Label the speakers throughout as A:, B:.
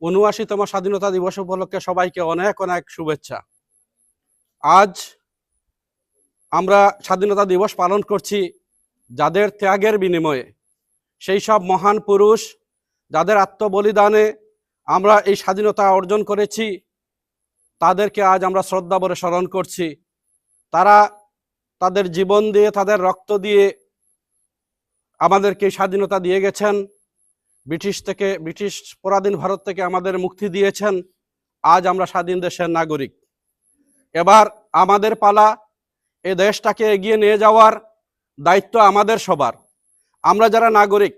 A: ৭৯তম স্বাধীনতা দিবস উপলক্ষে সবাইকে অনেক অনেক শুভেচ্ছা। আজ আমরা স্বাধীনতা দিবস পালন করছি যাদের ত্যাগের বিনিময়ে, সেই সব মহান পুরুষ যাদের আত্মবলিদানে আমরা এই স্বাধীনতা অর্জন করেছি, তাদেরকে আজ আমরা শ্রদ্ধা ভরে স্মরণ করছি। তারা তাদের জীবন দিয়ে, তাদের রক্ত দিয়ে আমাদেরকে স্বাধীনতা দিয়ে গেছেন। ব্রিটিশ পরাধীন ভারত থেকে আমাদের মুক্তি দিয়েছেন। আজ আমরা স্বাধীন দেশের নাগরিক। এবার আমাদের পালা এই দেশটাকে এগিয়ে নিয়ে যাওয়ার দায়িত্ব আমাদের সবার। আমরা যারা নাগরিক,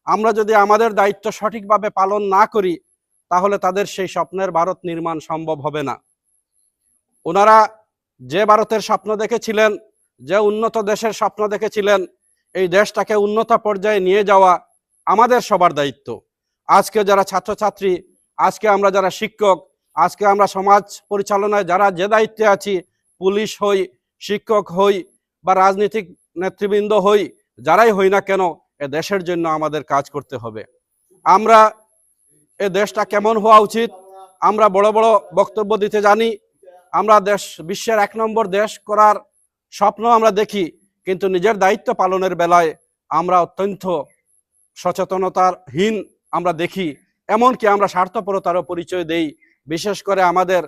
A: আমরা যদি আমাদের দায়িত্ব সঠিকভাবে পালন না করি, তাহলে তাদের সেই স্বপ্নের ভারত নির্মাণ সম্ভব হবে না। ওনারা যে ভারতের স্বপ্ন দেখেছিলেন, যে উন্নত দেশের স্বপ্ন দেখেছিলেন, এই দেশটাকে উন্নত পর্যায়ে নিয়ে যাওয়া আমাদের সবার দায়িত্ব। আজকে যারা ছাত্রছাত্রী, আজকে আমরা যারা শিক্ষক, আজকে আমরা সমাজ পরিচালনায় যারা যে দায়িত্বে আছি, পুলিশ হই, শিক্ষক হই বা রাজনৈতিক নেতৃবৃন্দ হই, যারাই হই না কেন, এ দেশের জন্য আমাদের কাজ করতে হবে। আমরা এ দেশটা কেমন হওয়া উচিত, আমরা বড় বড় বক্তব্য দিতে জানি, আমরা বিশ্বের 1 নম্বর দেশ করার স্বপ্ন আমরা দেখি, কিন্তু নিজের দায়িত্ব পালনের বেলায় আমরা অত্যন্ত সচেতনতাহীন আমরা দেখি। এমনকি আমরা স্বার্থপরতারও পরিচয় দেই। বিশেষ করে আমাদের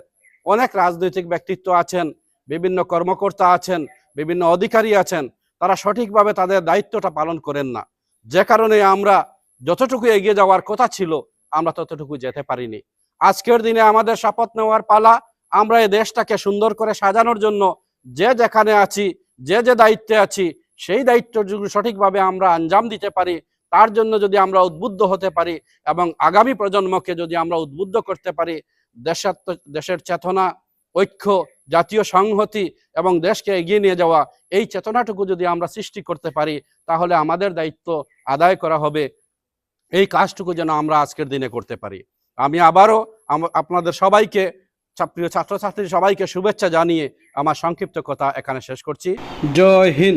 A: অনেক রাজনৈতিক ব্যক্তিত্ব আছেন, বিভিন্ন কর্মকর্তা আছেন, বিভিন্ন অধিকারী আছেন, তারা সঠিকভাবে তাদের দায়িত্বটা পালন করেন না। যে কারণে আমরা যতটুকু এগিয়ে যাওয়ার কথা ছিল, আমরা ততটুকু যেতে পারিনি। আজকের দিনে আমাদের শপথ নেওয়ার পালা। আমরা এই দেশটাকে সুন্দর করে সাজানোর জন্য যে যেখানে আছি, যে যে দায়িত্বে আছি, সেই দায়িত্ব যদি সঠিকভাবে আমরা আঞ্জাম দিতে পারি, তার জন্য যদি আমরা উদ্বুদ্ধ হতে পারি এবং আগামী প্রজন্মকে যদি আমরা উদ্বুদ্ধ করতে পারি, দেশের চেতনা, ঐক্য, জাতীয় সংহতি এবং দেশকে এগিয়ে নিয়ে যাওয়া, এই চেতনাটুকু যদি আমরা সৃষ্টি করতে পারি, তাহলে আমাদের দায়িত্ব আদায় করা হবে। এই কাজটুকু যেন আমরা আজকের দিনে করতে পারি। আমি আবারও আপনাদের সবাইকে, প্রিয় ছাত্রছাত্রী সবাইকে শুভেচ্ছা জানিয়ে আমার সংক্ষিপ্ত কথা এখানে শেষ করছি। জয় হিন্দ।